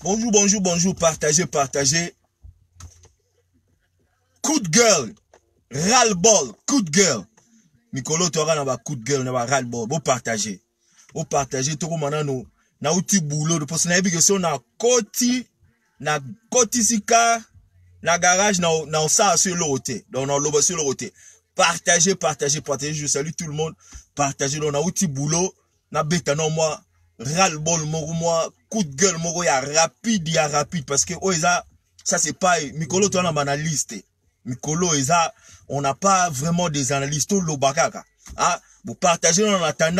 Bonjour, bonjour, bonjour, partagez, partagez. Coup de gueule, ras-le-bol, coup de gueule. Mikolo, tu auras un coup de gueule, un ras-le-bol. Vous partagez. Vous partagez, tout le monde na outil boulot. De poste, na ébication, na koti sika, na garage, na ça sur le côté. Donc, na loba sur le côté. Partagez, partagez, partagez. Je salue tout le monde. Partagez, na outil boulot. Na bêta, non, moi. Ras-le-bol, moi, coup de gueule, moi, il y a rapide, parce que, oh, ça c'est pas, Mikolo, tu as un analyste. Mikolo, on n'a pas vraiment des analystes, l'obakaka. Ah, vous partagez, on attend,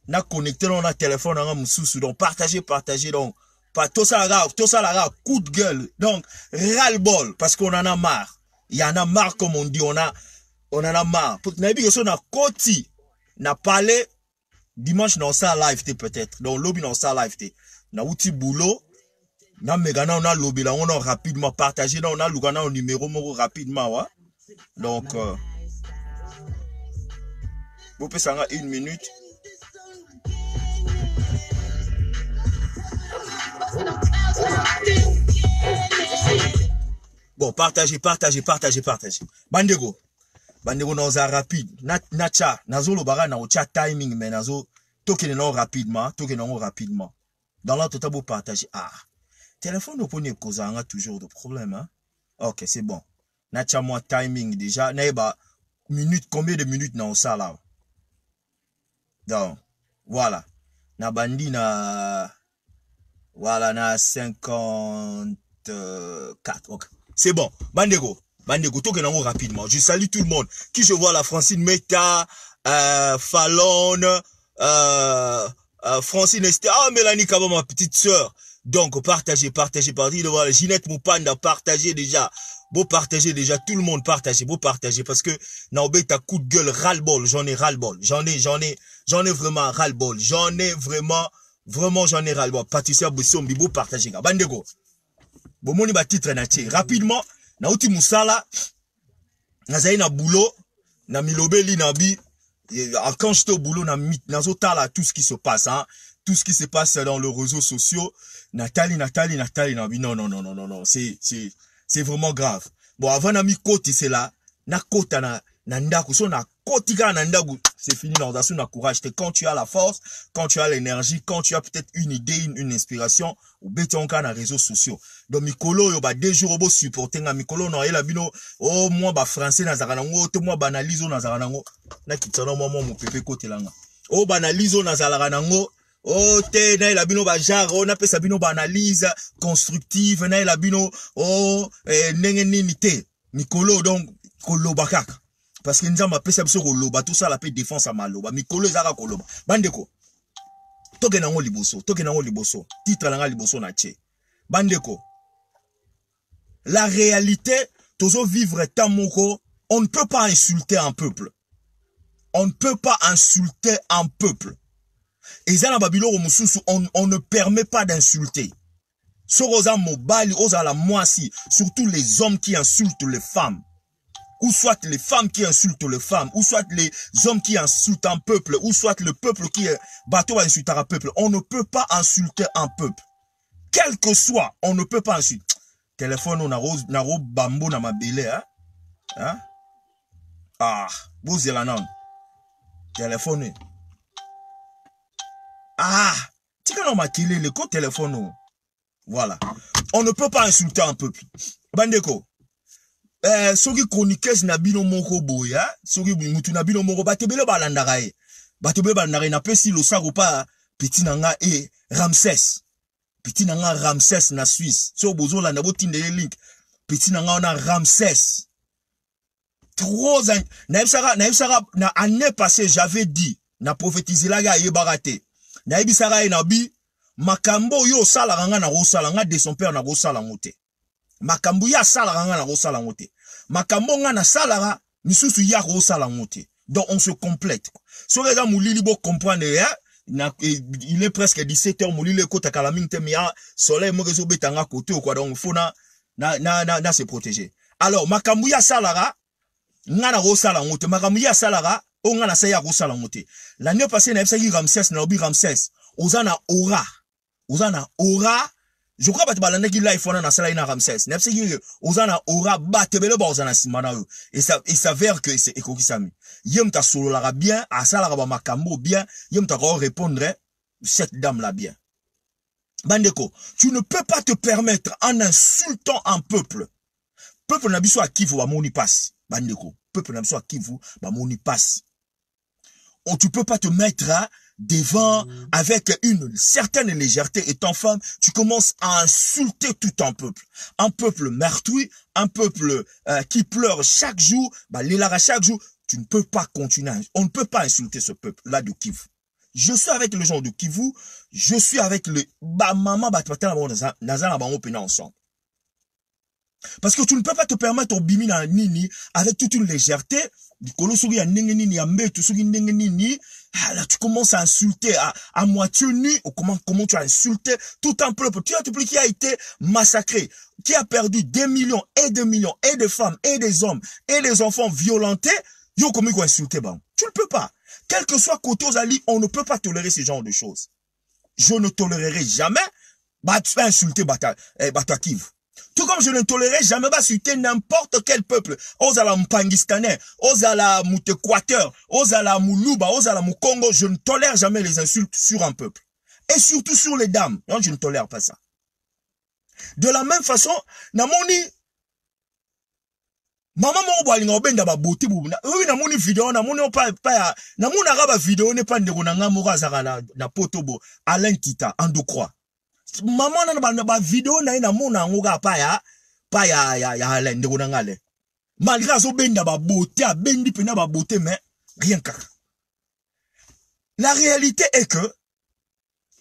na connecté, on a téléphone, on a moussou, donc partagez, partagez, donc, tout ça là, coup de gueule, donc, ras-le-bol, parce qu'on en a marre. Il y en a marre, comme on dit, on en a marre. Pour que on a côté, n'a parlé, dimanche, dans ça live, peut-être. Donc, lobby, dans ça live, na outil boulot, na megana, on a lobby, là, on a rapidement partagé, on a lugana, au numéro, rapidement, ouais. Donc, vous pouvez s'en 1 minute. Bon, partagez. Bandego, dans un rapide. Nacha, nazo lo bara na ocha timing, mais nazo, token non rapidement. Dans l'autre tabou partager. Ah, téléphone au premier cause a toujours de problème, hein. Ok, c'est bon. Nacha moi timing déjà. Naeba, combien de minutes dans ça là? Donc, voilà. Na bandi na, voilà, na 54. Ok. C'est bon. Bandego, token non rapidement. Je salue tout le monde. Qui je vois la Francine Meta, Fallon, Francine Esther, Mélanie Kaba, ma petite sœur. Donc, partagez. De voir Ginette Moupanda, partagez déjà. Vous partagez déjà, tout le monde partagez, parce que, Naobé, ta coup de gueule, ras-le-bol, j'en ai ras-le-bol. J'en ai vraiment ras-le-bol. J'en ai ras-le-bol. Patricia Boussombi, vous partagez, Bandego. Bon, mon titre naché. Rapidement, na outi musala, na zaï na boulot, na milobeli na bi, quand j'étais au boulot, na zotala tout ce qui se passe, hein. Tout ce qui se passe dans les réseaux sociaux. Nathalie, na bi, non, c'est vraiment grave. Bon, avant na mi koti, c'est là, na kota na ndaku, so na kotika na ndaku, c'est fini, dans na courage. Quand tu as la force, quand tu as l'énergie, quand tu as peut-être une idée, une inspiration, ou béton ka na réseaux sociaux. Donc, Mikolo, yo ba 2 jours obo supporter nga Mikolo, na yela bino, oh, moi, ba français na zaranango, te moi, banalizo na zaranango, na kitsano, moi, mon pepe kote langa. Oh, banalizo na zaranango, oh, te, na yela bino ba genre, oh, na pe sabino ba analyse constructive, na yela bino, oh, nenge nini te. Mikolo, donc, kolo bakaka. Parce que nous avons appelé ça koloba, tout ça la paix défense à maloba. Mikolo zara koloba. Bandeko. Tokenango liboso. Titre langa liboso na tche. Bandeko. La réalité, tozo vivre tamoko, on ne peut pas insulter un peuple. Et zana babilo mususu, on ne permet pas d'insulter. Soroza mobali, oza la moisi, surtout les hommes qui insultent les femmes. Ou soit les femmes qui insultent les femmes, ou soit les hommes qui insultent un peuple, ou soit le peuple qui est bateau à insulter un peuple. On ne peut pas insulter un peuple. Quel que soit, on ne peut pas insulter. Téléphone, on a rose bambou na ma belle, hein? Ah, vous la non. Téléphone. Ah, tu as ma télé, le code téléphone. Voilà. On ne peut pas insulter un peuple. Bandeko. Soki chroniqueuse na bino moko boya, soki mutu na bino moko batebele balandarae. Na pesi lo sako pa petit nanga Ramsès. Petit nanga Ramsès na Suisse. So bozo la nabo tinde link. Petit nanga on a Ramsès. Trop ans. Na année passée, j'avais dit, na prophétisé la ga yebarate. Na ebisara e na bi, makambo yo salaranga na rosalanga de son père na rosalangote. Makambo ya salaranga na rosalangote. Makambo nga na salara, misusu ya rosalangote. Donc on se complète. So les gens moulili bo comprendre il est presque 17h moulili kota kalaming te mia soleil mo rezo betanga côté ou quoi donc faut na se protéger. Alors makambo ya salara nga na rosalangote, makambo ya salara o nga na sa ya rosalangote. L'année passée na ebisa Ramsès na obi Ramsès, ozana aura. Ozana aura. Je crois pas que balanda qui live na sala ina Ramsès. Nepse qui ozana aura batebele ba ozana simana yo. Et ça s'avère que c'est ekokisami. Yem ta solo la bien, a sala ba makambo bien, yem ta ko répondre cette dame là bien. Bandeko, tu ne peux pas te permettre en insultant un peuple. Peuple na biso a Kivu ba moni passe. Bandeko, peuple na biso a Kivu ba moni passe. Tu peux pas te mettre devant avec une certaine légèreté étant femme, tu commences à insulter tout un peuple meurtri, un peuple qui pleure chaque jour, l'élara chaque jour. Tu ne peux pas continuer, on ne peut pas insulter ce peuple là de Kivu. Je suis avec les gens de Kivu, je suis avec le maman ensemble. Parce que tu ne peux pas te permettre au bimi na nini avec toute une légèreté. Là, tu commences à insulter à moitié nu. Comment tu as insulté tout un peuple. Tu as tout qui a été massacré, qui a perdu des millions et de femmes et des hommes et des enfants violentés. Yo, comment tu as insulté, bon? Tu ne peux pas. Quel que soit côté aux alliés, on ne peut pas tolérer ce genre de choses. Je ne tolérerai jamais. Tu vas insulter Kivu. Tout comme je ne tolérerai jamais insulter n'importe quel peuple. Ozala Mpangistanais, Ozala Moutéquateur, Ozala Moulouba, Ozala Moukongo, je ne tolère jamais les insultes sur un peuple. Et surtout sur les dames. Non, je ne tolère pas ça. De la même façon, namoni maman mo boalinga obenda ba beauté bubuna. Oui, namoni vidéo, namoni pas namoni araba vidéo ne pas ndeko nanga morazaka na potobo Alain Tita Ando Croix. Maman na ba vidéo na ina mona ngoga pa ya Alain ndeko nanga le. Malgré azo benda ba beauté, bendi pena ba beauté mais rien qu'à. La réalité est que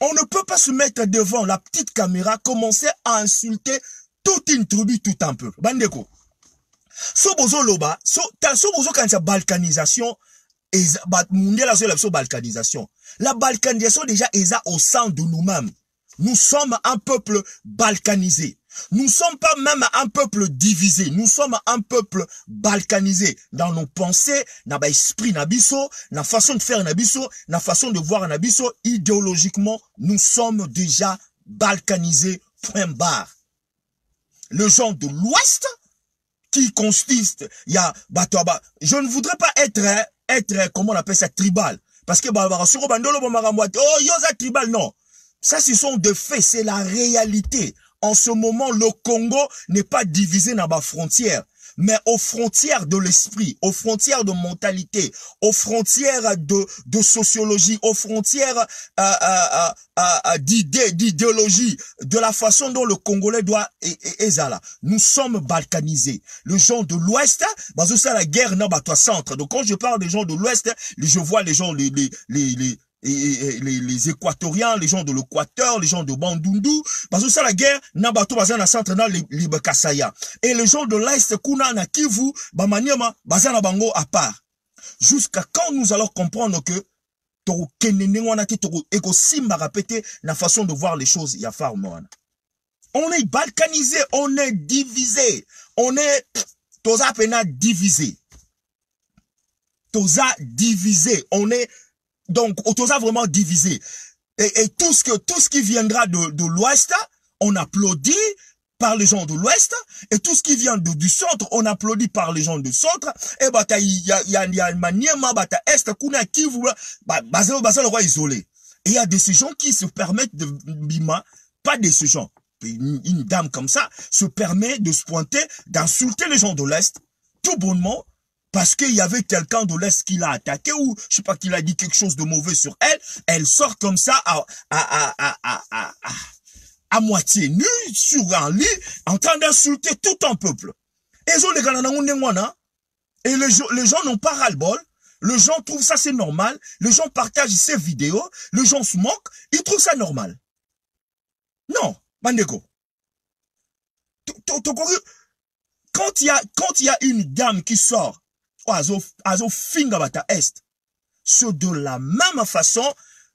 on ne peut pas se mettre devant la petite caméra, commencer à insulter toute une tribu, tout un peuple. Bandeko. So bozo loba, so bozo quand c'est balkanisation, balkanisation. La balkanisation déjà est au sein de nous-mêmes. Nous sommes un peuple balkanisé. Nous ne sommes pas même un peuple divisé. Nous sommes un peuple balkanisé. Dans nos pensées, dans l'esprit nabiso, dans la façon de faire nabiso, dans la façon de voir nabiso, idéologiquement, nous sommes déjà balkanisés. Point barre. Le genre de l'Ouest, qui consiste, il y a, je ne voudrais pas être, comment on appelle ça, tribal. Parce que, oh, yosa tribal, non. Ça, ce sont des faits, c'est la réalité. En ce moment, le Congo n'est pas divisé dans ma frontière, mais aux frontières de l'esprit, aux frontières de mentalité, aux frontières de sociologie, aux frontières d'idéologie, de la façon dont le Congolais doit là. Nous sommes balkanisés. Les gens de l'Ouest, c'est la guerre dans notre centre. Donc quand je parle des gens de l'Ouest, je vois les gens les Équatoriens, les gens de l'Équateur, les gens de Bandundu, parce que ça la guerre, na bato bazana centre na les Bakasaya. Et les gens de l'Est, kuna na Kivu, Bamaniama, bazana bango à part. Jusqu'à quand nous allons comprendre que toro kenene wana te toro eko simba répéter la façon de voir les choses ya far moana. On est balkanisé, on est divisé, on est toza pena divisé. Toza divisé, on est donc, Otosa vraiment divisé. Et tout ce qui viendra de l'Ouest, on applaudit par les gens de l'Ouest. Et tout ce qui vient du centre, on applaudit par les gens du centre. Et il y a Maniema, Est, Kuna, Kivu, le roi isolé. Et il y a des gens qui se permettent de bima, pas des gens. Une dame comme ça se permet de se pointer, d'insulter les gens de l'Est, tout bonnement, parce qu'il y avait quelqu'un de l'Est qui l'a attaqué ou je sais pas qu'il a dit quelque chose de mauvais sur elle, elle sort comme ça à moitié nue sur un lit en train d'insulter tout un peuple. Et les gens n'ont pas ras-le-bol. Les gens trouvent ça c'est normal. Les gens partagent ces vidéos. Les gens se moquent. Ils trouvent ça normal. Non, Bandeko. Quand il y a une dame qui sort, azo finga bata est, c'est de la même façon,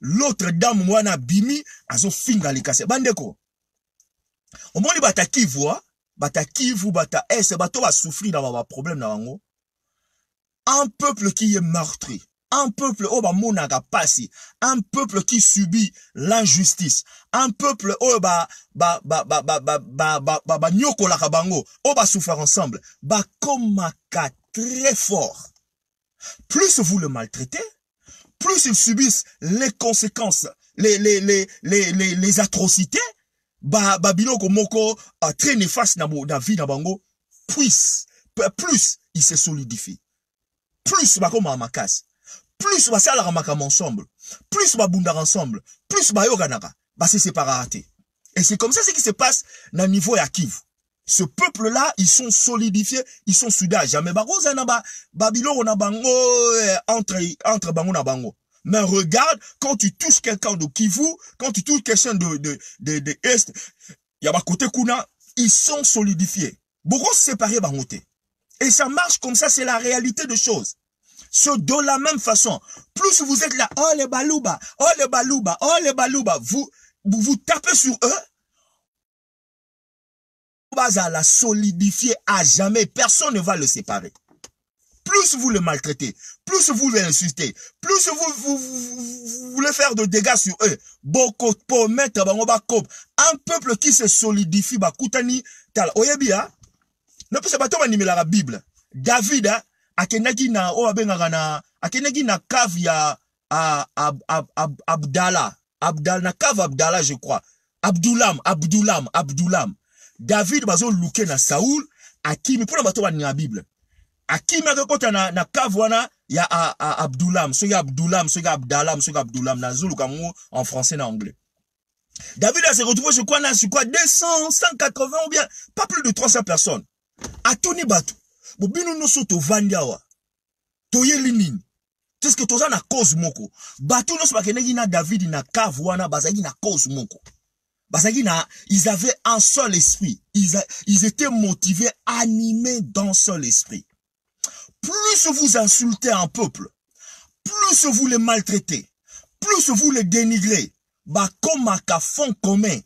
l'autre dame mwana bimi, azo finga likase. Bandeko. Au moins, bata kivu, bata est, bato va souffrir dans un problème dans wango. Un peuple qui est meurtri, un peuple un peuple qui subit l'injustice, un peuple souffrir ensemble, komaka très fort. Plus vous le maltraitez, plus ils subissent les conséquences, les atrocités, biloko moko très néfaste dans la vie na bango, plus il se solidifie. Plus bakoma makas, plus basala makam ensemble, plus babundar ensemble, plus bayoganaka, se séparate. Et c'est comme ça ce qui se passe dans le niveau ya Kivu. Ce peuple-là, ils sont solidifiés, ils sont soudés. Jamais baroza na babilo na bango entre bango na bango. Mais regarde, quand tu touches quelqu'un de Kivu, quand tu touches quelqu'un de Est, il y a côté kuna, ils sont solidifiés. Beaucoup se séparés bangote. Et ça marche comme ça, c'est la réalité des choses. C'est de la même façon. Plus vous êtes là, oh les balouba, oh les balouba, oh les balouba, vous tapez sur eux, à la solidifier à jamais, personne ne va le séparer. Plus vous le maltraitez, plus vous l'insultez, plus vous voulez faire de dégâts sur eux, beaucoup pour mettre un peuple qui se solidifie, bakutani, tal, oyebia, ne peut pas tomber la Bible. David, akenaki na cave ya Abdallah, na cave Abdallah, je crois. Abdoulam. David bazo luke na Saoul, akimi pona bato ba na Bible. Akimi akokota na cave wana ya Abdoulam, so ya Abdoulam, na Zulu kamu en français na anglais. David a se retrouvé je crois 200, 180 ou bien pas plus de 300 personnes. Atoni batu. Bobino no soto vandiawa. Toyeli nini. Est-ce que toza na cause moko. Batu no sobakenegi na David na cave wana bazaki na cause moko. Ils avaient un seul esprit. Ils étaient motivés, animés d'un seul esprit. Plus vous insultez un peuple, plus vous les maltraitez, plus vous les dénigrez, komaka fond commun,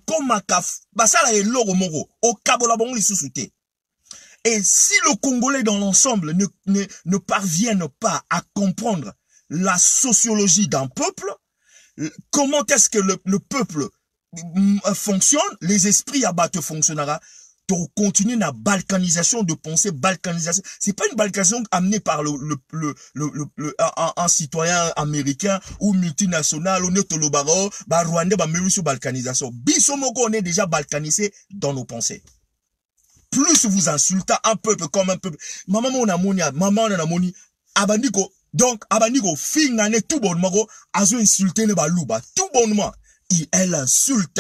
komaka basala eloro moro, o kabola bongo lisusuté. Et si le Congolais dans l'ensemble ne parviennent pas à comprendre la sociologie d'un peuple, comment est-ce que le peuple fonctionne, les esprits abattent fonctionnera, pour continuer la balkanisation de pensée, balkanisation. C'est pas une balkanisation amenée par un citoyen américain ou multinational, ou netolobaro, Rwandais, balkanisation. Bisomoko, on est déjà balkanisé dans nos pensées. Plus vous insultez un peuple comme un peuple. Maman on a moni, abandiko, donc abandiko, fingane tout bonnement, azo insulté ne balouba, tout bonnement. Elle insulte,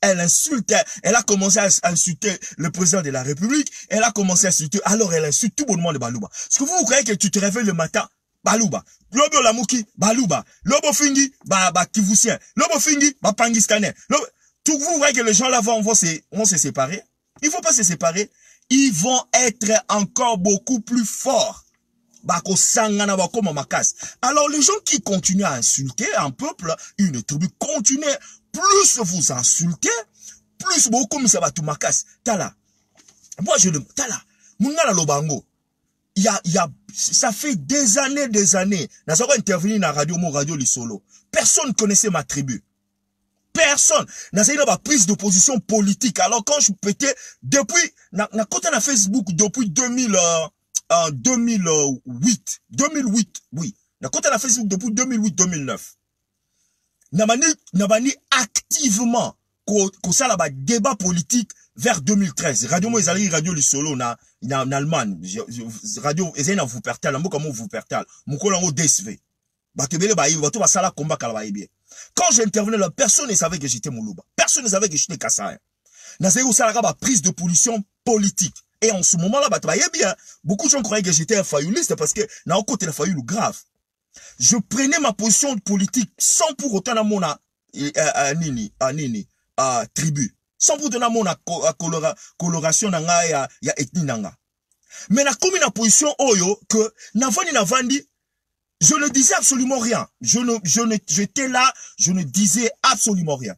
elle a commencé à insulter le président de la République, elle a commencé à insulter, alors elle insulte tout bonnement le balouba. Est-ce que vous croyez que tu te réveilles le matin, balouba, lobo lamuki, balouba, lobo fingi, kivusien, lobo fingi, pangistanais, tout vous voyez que les gens là vont se séparer? Il faut pas se séparer. Ils vont être encore beaucoup plus forts. Alors les gens qui continuent à insulter un peuple, une tribu, continuez. Plus vous insultez, plus beaucoup ça va tout makas. Tala. Moi je le tala. Mungala lobango. Ça fait des années. N'a pas intervenu dans radio Lisolo. Personne connaissait ma tribu. Personne n'a pas prise de position politique. Alors quand je pétais depuis na côté na Facebook depuis 2008, oui. Na côté na Facebook depuis 2008-2009. N'a bani activement ko ça là débat politique vers 2013 radio mo ezali radio lisolo na Allemagne radio ezali na Wuppertal mboka mo Wuppertal mukolo ngo DSV batebele ba bato basala combat kala ba bien. Quand j'intervenais là, personne ne savait que j'étais Moulouba, personne ne savait que j'étais Kassaï. Na zéro salaka ba prise de position politique. Et en ce moment là bato ba bien, beaucoup de gens croyaient que j'étais un fayouliste parce que na côté la fayoulou grave. Je prenais ma position politique sans pour autant na mona tribu. Sans pour donner mon coloration nanga ya ethnie nanga. Mais na comme na position oyo que navandi je ne disais absolument rien. J'étais là, je ne disais absolument rien.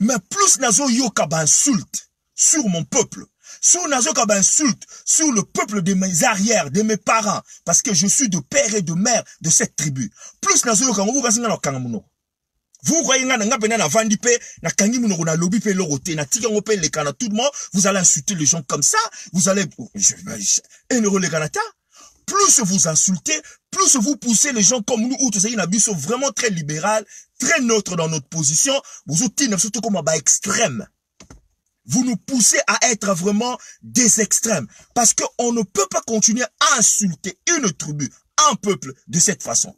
Mais plus nazo yoka ba insulte sur mon peuple, sur nazo ka ba insulte sur le peuple de mes arrières, de mes parents, parce que je suis de père et de mère de cette tribu. Plus nazo yoka ngo kasinga na kangamuno. Vous croyez nga na vandi pe na kangi muno na lobby pe loroté na tika ngo pe le kana tout le monde, vous allez insulter les gens comme ça, vous allez le kanata. Plus vous insultez, plus vous poussez les gens comme nous, où tous les sont vraiment très libéral, très neutre dans notre position, vous êtes surtout comme un extrême. Vous nous poussez à être vraiment des extrêmes. Parce qu'on ne peut pas continuer à insulter une tribu, un peuple de cette façon.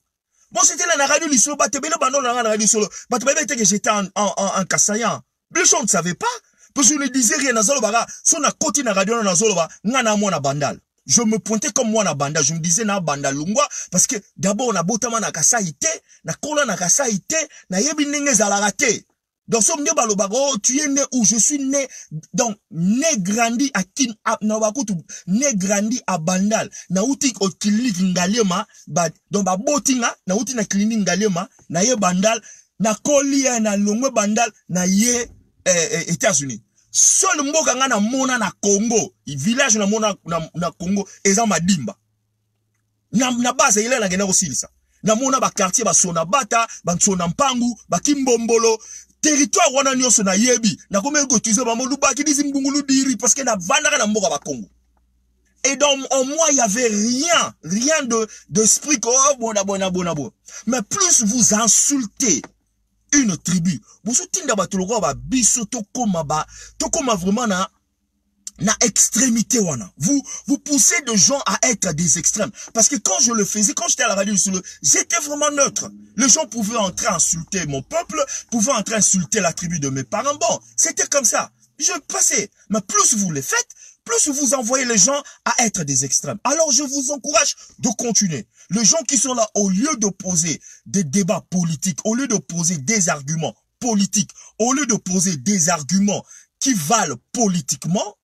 Bon, c'était la radio l'issolo, la radio l'issolo, que j'étais en Kassayan. Les gens ne savaient pas. Parce que je ne disais rien dans Zolo Bara, si on a continué la radio dans Zolo Bara, n'ana moi na bandal. Je me pointais comme moi na banda, je me disais na banda lungwa, parce que d'abord on a botama na kasaïté, na kola na kasaïté, na yebi nenge zalarate. Donc somme de balobago, tu es né où je suis né, donc né grandi à kin na bakutu, né grandi à bandal, na uti o klinik ngalema, donc ba botinga, na uti na klinik ngalema, na ye bandal, na kolia na lungwe bandal, na ye États-Unis. Seul mboka nga na mona na Congo, village na mona na Congo, eza madimba. Na base ile na gena kosilisa. Na mona ba quartier ba sona bata, ba sona mpangu, ba kimbombolo, territoire wana nyonso na yebi. Na komé ko tuiser ba moluba ki disi mbungulu diri parce que na vandaka na mboka ba Congo. Et donc en moi il y avait rien de esprit oh bona. Mais plus vous insultez une tribu, vous soutenez batologo ba biso to koma vraiment na extrémité wana. Vous poussez de gens à être des extrêmes parce que quand je le faisais, quand j'étais à la radio j'étais vraiment neutre. Les gens pouvaient entrer à insulter mon peuple, pouvaient entrer à insulter la tribu de mes parents. Bon, c'était comme ça. Je passais. Mais plus vous le faites, plus vous envoyez les gens à être des extrêmes. Alors je vous encourage de continuer. Les gens qui sont là, au lieu de poser des débats politiques, au lieu de poser des arguments politiques, au lieu de poser des arguments qui valent politiquement,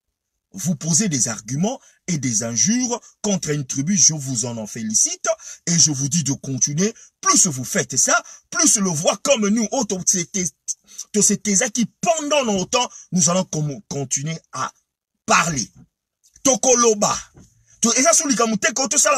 vous posez des arguments et des injures contre une tribu. Je vous en félicite et je vous dis de continuer. Plus vous faites ça, plus le voit comme nous, qui pendant longtemps, nous allons continuer à parler. Tokoloba. Et ça, c'est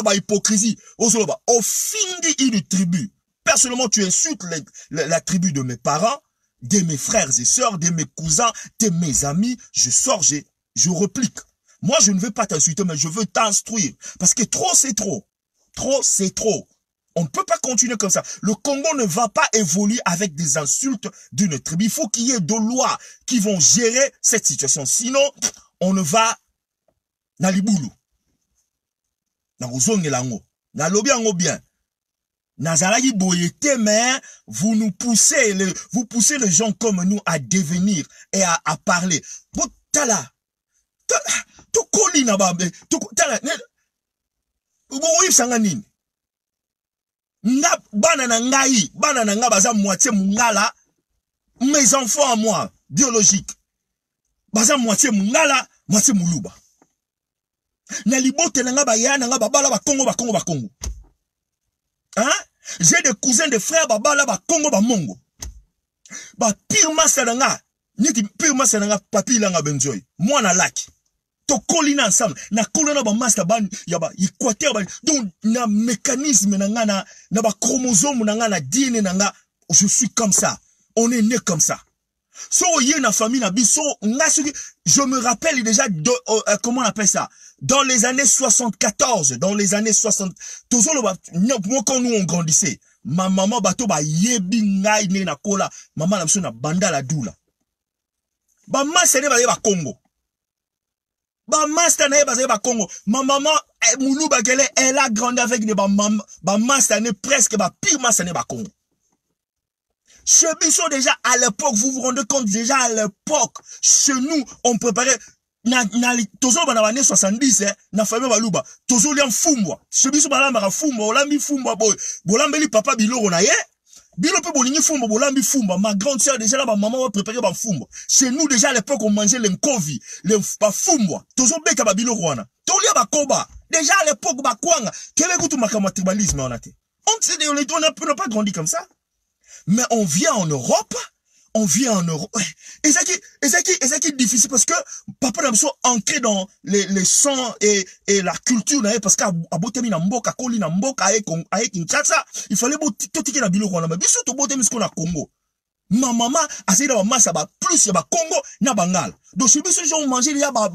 la hypocrisie. Au fin d'une tribu. Personnellement, tu insultes la tribu de mes parents, de mes frères et sœurs, de mes cousins, de mes amis. Je sors, je replique. Moi, je ne veux pas t'insulter, mais je veux t'instruire. Parce que trop, c'est trop. Trop, c'est trop. On ne peut pas continuer comme ça. Le Congo ne va pas évoluer avec des insultes d'une tribu. Il faut qu'il y ait des lois qui vont gérer cette situation. Sinon, on ne va na libulu. Na rozongelango. Na lobiango bien. Nazalaki boyete, mais vous nous poussez, vous poussez les gens comme nous à devenir et à parler. Tala. Tokoli na ba. Tala. Uboyi sanganini. Nga bana na ngai, bana na nga baza moitié mungala. Mes enfants à moi, biologiques. Baza moitié mungala, moitié muluba. Na libote na nga baya na nga babala ba Congo. Hein? J'ai des cousins, des frères babala ba Congo ba Mongo. Ba pire masa na nga, niti pire masa na nga papi la nga benjoy. Moi na laki. To kolina ensemble, na kolina ba master ban ya ba équateur ba donc na mécanisme na nga na ba chromosome na nga na DNA na nga, je suis comme ça. On est né comme ça. So yé na famille na biso, je me rappelle déjà de comment on appelle ça? Dans les années 74, dans les années 60, toujours moi quand nous on grandissait, ma maman bato ba yebi ngai ne na kola, maman na biso na banda la doula. Ba masene ba Congo. Ba master na bazé ba Congo. Ma maman Moulouba elle a grandi avec des ba master presque ba pire master ba Congo. Chez Bisso déjà à l'époque, vous vous rendez compte déjà à l'époque, chez nous on préparait tozo bana bane 70 na famille baluba tozo liam fumbwa chez Bisso balamba fumbwa olambi fumbwa boy bolambeli papa biloko na ye bilo pe bolingi fumbwa bolambi fumbwa ma grande sœur déjà là ba maman va préparer ba fumbwa chez nous déjà à l'époque on mangeait les nkovi les ba fumbwa tozo beka ba biloko wana tolia ba koba déjà à l'époque ba kwanga kele kutu makama tribalisme on a été on n'a pas grandi comme ça. Mais on vient en Europe, Et ça qui est difficile parce que papa n'a pas ancré dans les sons et la culture, parce qu'à Botemi na mboka, Koli na mboka, avec Kinshasa, il fallait tout tirer la bilo qu'on a. Mais surtout Botemi ce qu'on a Congo. Ma maman a essayé d'avoir masse plus il y a Congo na Bangal. Donc si ce gens manger il y a ba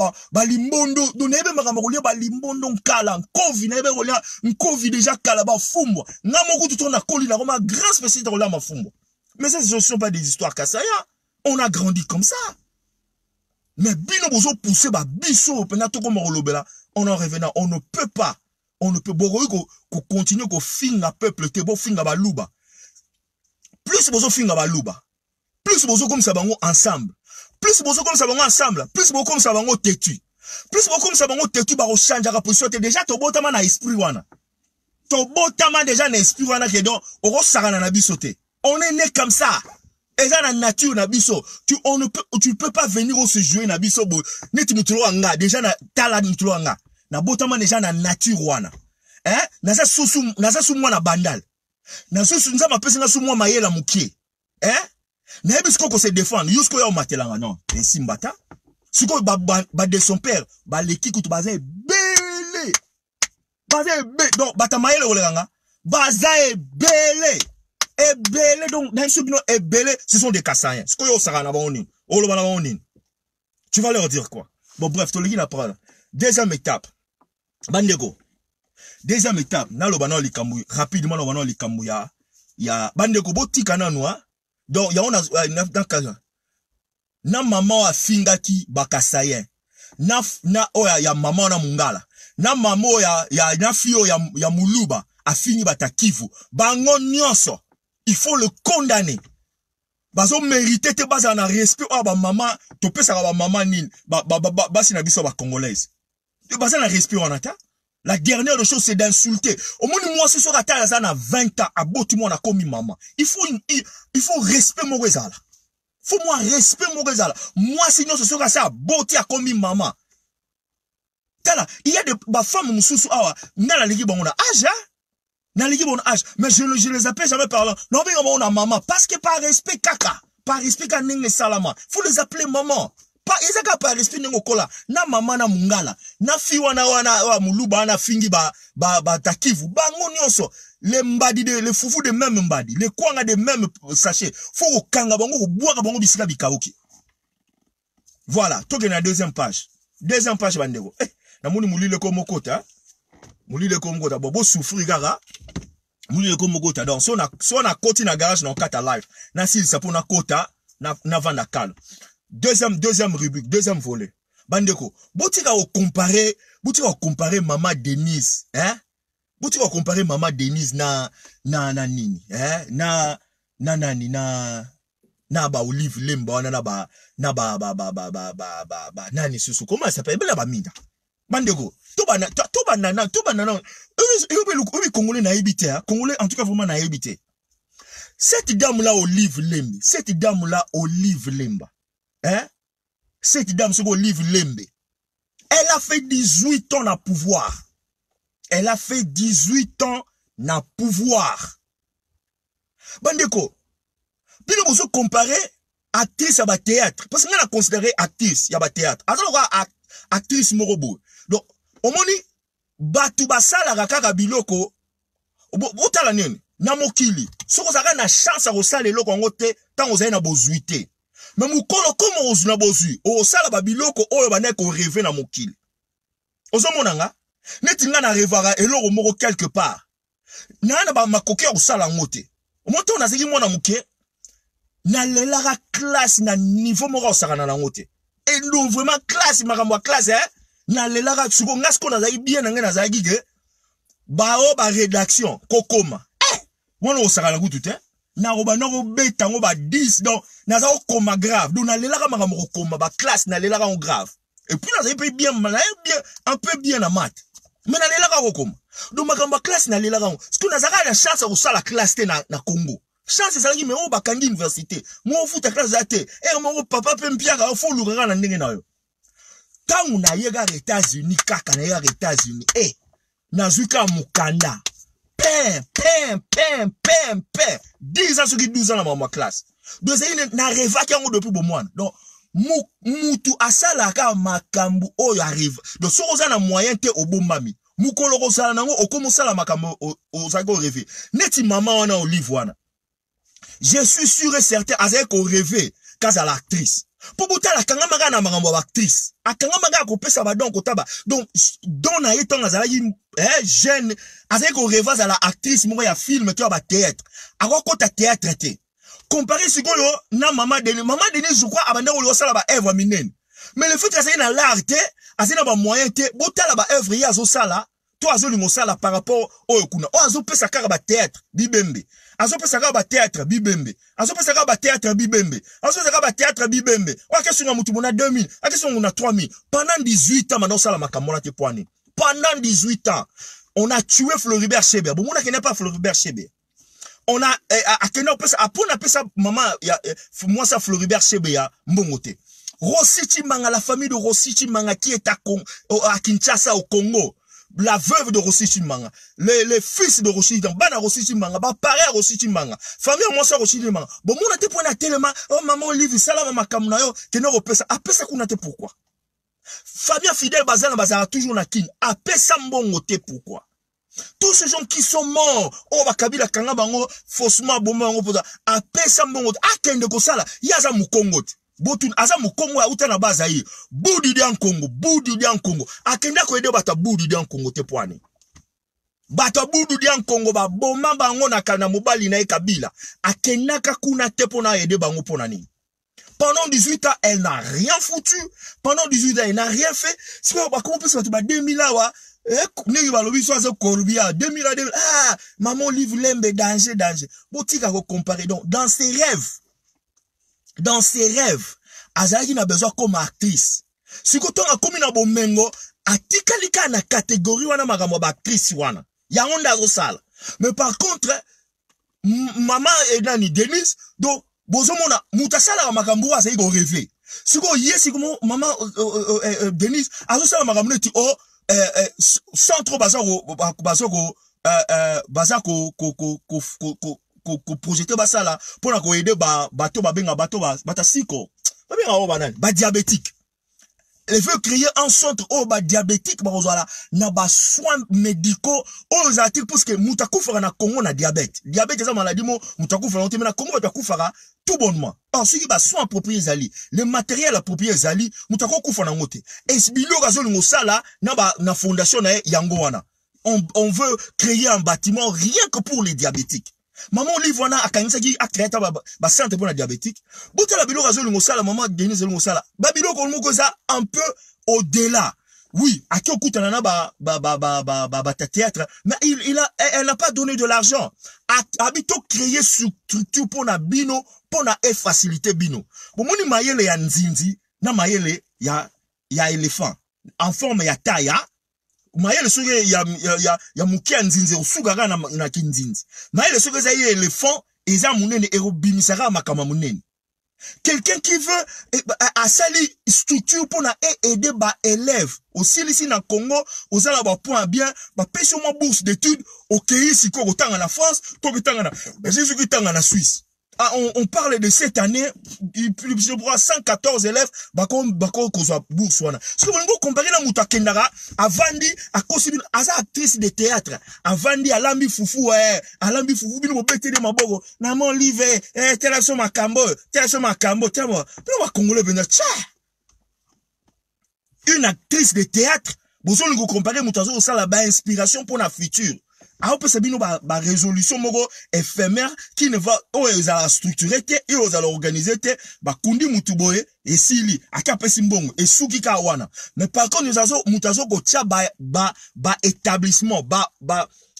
limbondo, donc nebe makambolia ba limbondo kala, Covid nebe rolia, Covid déjà kala ba fumbo. Na moko tout on a Koli na Roma grand spécialiste rolia ma fumbo. Mais ça ce sont pas des histoires kassaya. On a grandi comme ça. Mais bino bozo pousser ba biso penato comme rolobela, on en revenant, on ne peut boroy ko continuer ko finga peuple te bo finga ba luba. Plus bozo finga ba luba. Plus bozo comme ça bango ensemble. Plus bozo comme ça bango ensemble. Plus bozo comme ça bango tetu. Plus bozo comme ça bango tetu ba changer la position déjà to botama na esprit wana. To botama déjà na esprit wana que donc oro sarana na bisote. On est né comme ça. Et ça la nature na biso. Tu peux pas venir au se jouer na biso bo. Neti mutulo anga déjà na tala mutulo anga. Na botama déjà na nature wana. Na sa sou mwana bandal. Na so sunza mapesi na sumwa mayela mukie. Na ebi siko ko se défendre, yusko ya matelanga non. Et simbata. Siko ba de son père, ba leki kutu baza belé. Baza belé. Donc bata mayela olanga. Baza belé. Et belé donc na subino e belé, ce sont des Kassaïens. Siko yo sara na ba oni. Olo ba na ba oni. Tu vas leur dire quoi? Bon bref, to leki na parole. Deuxième étape. Bandeko. Deuxième étape, na lo bana likambu rapidement lo bana likambu ya bandeko botika nanwa. Donc ya on a na maman a fingaki bakasayen. Na oya ya maman na mungala. Na maman ya na fio ya muluba a fini batakivu. Bango nyonso, il faut le condamner. Bazo mérité te baza na respect o ba maman, to pesa ba maman nini. Basi na biso ba congolaise. Te baza na respect on ata. La dernière chose, c'est d'insulter. Au moins, moi, si ce soir, à 20 ans, à bout, moi, on a commis maman. Il faut respect mon rézal. Faut moi respect mon rézal. Moi, sinon, ce soir, ça, beauté a commis maman. Il y a des femmes, n'a la ligue, bon, on a âge, n'a la ligue, bon, âge. Mais je les appelle jamais par là. Non, mais on a maman. Parce que par respect, caca. Par respect, quand on est salama. Faut les appeler maman. Pa ezaka pa respect ngokola na mama na mungala na fiwana wana muluba na fingi ba takivu bango nyonso les mbadi de les foufou de même mbadi les kwanga de même sachet faut kanga bango ko boaka bango bisika bikaoki. Voilà, toke na deuxième page bandeko na muni mulile ko mokota bo souffrir gara mulile ko mokota donc so na koti na garage na kata live na sil ça pour na kota na vanda kalo. Deuxième rubrique, deuxième volet. Bandeko, botika comparer Maman Denise, botika comparer Maman Denise na nini, na ba Olive Lemba, na ba nani susu, comment ça s'appelle? Bela ba minda. Bandeko, to banana, eux Congolais na habité, Congolais en tout cas vraiment na habité. Cette dame là Olive Lemba. Cette dame sur Olive Lembe, elle a fait 18 ans na pouvoir. Bandeko, puis nous pouvons comparer actrice à théâtre. Parce que nous avons considéré actrice à théâtre. Alors, actrice morobo. Donc, au moment batu basala rakaka biloko, otala nini, na mokili. So vous avez na chance à resala loko ngote, tant vous avez na bozuité. Mais mukolo comme ozuna bozu o sala babiloko oyo bana ko rêver na mokili ozomonanga neti nga na rêvara eloko moko quelque part na ba makoki o sala ngote omoto na seki mwana muke na lelara classe na niveau moko o sala na ngote et non vraiment classe makambo classe na lelaka suko ngasko na zai bien na zagi ke bao ba rédaction kokoma mwana osakala kutu te na roba na robeta ngo ba 10 donc na za okoma grave donc na lelaka makambo kokoma ba classe na lelaka en grave et puis na zai bien un peu bien na maths mais na lelaka kokoma donc makambo classe na lelaka ngo parce que na zaka la chance ko sala classe te na Congo chance ça qui me o bakangi université mo futa classe zate et mo papa pe mpiaka fo lukaka na ndenge na yo tangu na yega États-Unis kaka na yega États-Unis nazuka mukanda pen 10 ans qui 12 ans dans ma classe donc c'est na rêva qui ont depuis bon mois donc mutu asala ka makambu oyo arrive donc so oza na moyen te obombami mukolo ko sala nango okomosala makambu ozako rêver neti maman wana olive wana je suis sûr et certain azako rêver kaza l'actrice pour boutala kanga maga na makambo actrice akanga maga ko pesa ba donc otaba donc don na yetonga za jeune azako rêver za la actrice moko ya film to ba théâtre akoko ta théâtre te comparé sikoyo na maman Denis je crois abanda ko sala ba œuvre minene mais le fait que ça na l'art te azina ba moyen te boutala ba œuvre ya zo sala to azolingo sala par rapport au kuna o azo pesa kaka ba théâtre bibembe azo pesa kaka ba théâtre bibembe azo pesa kaka ba théâtre bibembe azo pesa kaka ba théâtre bibembe akesunga mutu mona 2000 akesunga mona 3000 pendant 18 ans maintenant sala makamona te poani pendant 18 ans on a tué Floribert Cheber bon mona qui n'est pas Floribert Cheber on a akena pesa apona pesa maman moi ça Floribert Cheber ya mbongote Rositi Manga la famille de Rositi Manga qui est à Kinshasa au Congo. La veuve de Rositi Manga, les fils de Rositi Manga, bana Rositi Manga, ba pareil Rositi Manga, famille moi ça Rositi Manga. Bon mon ate point tellement, oh maman livre ça là makamu na yo, que no repesa, apesa kuna te pourquoi? Fabien Fidèle Bazana Bazara toujours na kin, apesa mbongo te pourquoi? Tous ces gens qui sont morts, oh bakabila kanga bango faussement bomba bango poza, apesa mbongo, akende ko sala, yaza mu Congo. Botun aza mukongo ya uta na baza yi budi dia Congo akenda ko ede bata budi dia Congo te poane bata budi dia Congo ba boma bango na kana mobali na Kabila akenda ka kuna te pona ede bango pona ni pendant 18 ans elle n'a rien foutu pendant 18 ans elle n'a rien fait c'est pas comment peut se ba 2000 là wa negi ba lobi so azo korubia 2000 maman livre lembe danger botika ko comparer donc dans ses rêves, Azalaki n'a besoin comme actrice. Si koton a komi na bomengo, atikalika na catégorie wana makambo ba actrice wana. Ya onda zo sala. Mais par contre, maman et nani Denis, do bozo mona mutasala makambo wa sai go rêver. Siko yesi como maman Denis, azo sala makambo neti sans trop ko projeter ba sala pour na ko aider bato bata siko ba benga o banani ba diabétique elle veut créer un centre o ba diabétique ba ozala na ba soins médicaux aux articles parce que mutakufa na Congo na diabète eza maladie mo mutakufa na temena Congo batakufa tout bonnement parce que ba soins appropriés zali le matériel approprié zali mutakufa na ngote esbilo gazo lingo sala na fondation na yango wana on veut créer un bâtiment rien que pour les diabétiques. Maman Livwana akanisa ki akreta ba santé pour la diabétique. Botala bilo razo ngosala maman Denis ngosala. Ba bilo ko moko ça un peu au-delà. Oui, à qui on coûte ba théâtre, mais elle n'a pas donné de l'argent. Habito créer structure pour na bino, pour na faciliter bino. Bon moni mayele ya nzinzi, na mayele ya éléphant. En forme ya taya. Maïle soge ya mukia nzinze usugara na kinzinzi. Maïle soge za ye éléphant eza munene erobimisaka makama munene. Quelqu'un qui veut a sali structure pour na aider ba élèves aussi ici na Congo ozala ba point bien ba pêche mo bourse d'études au pays siko otanga na France to bitanga na Jésus qui tanga na Suisse. On parle de cette année, je crois 114 élèves, bako kozwa bourse wana. Ce que vous comparez la muta kendara, avandi, a considéré, asa actrice de théâtre, avandi, alambi fufu, bino mobete de mabogo, naman live, telaso makambo, temo, puis congolais venir, tcha! Une actrice de théâtre, vous allez vous comparer, mutazo, ça la inspiration pour la future. a opesa bino ba résolution moko éphémère qui ne va oza structurer te et oza organiser te ba kundi mutuboye et sili akapesi mbongo et suki ka wana. Mais par contre nous azo mutazo ko tia ba établissement ba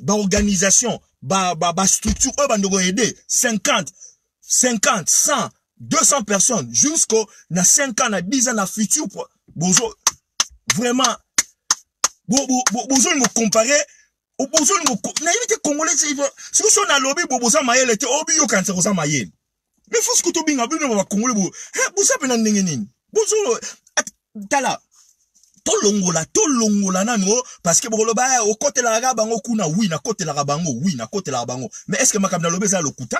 organisation ba structure o bandoko aider 50 100 200 personnes jusqu'au na 5 ans na 10 ans na futur bozo vraiment bozo me comparer au bozo na yite congolais si so na lobby bozo mayele te obi yo kanse ko sa mayele mais faut ce que to binga bino ba congolais bozo pena ndenge nini bozo tala to longola nano parce que boloba au côté la bango kuna oui na côté la bango mais est-ce que makamna lobby za lokuta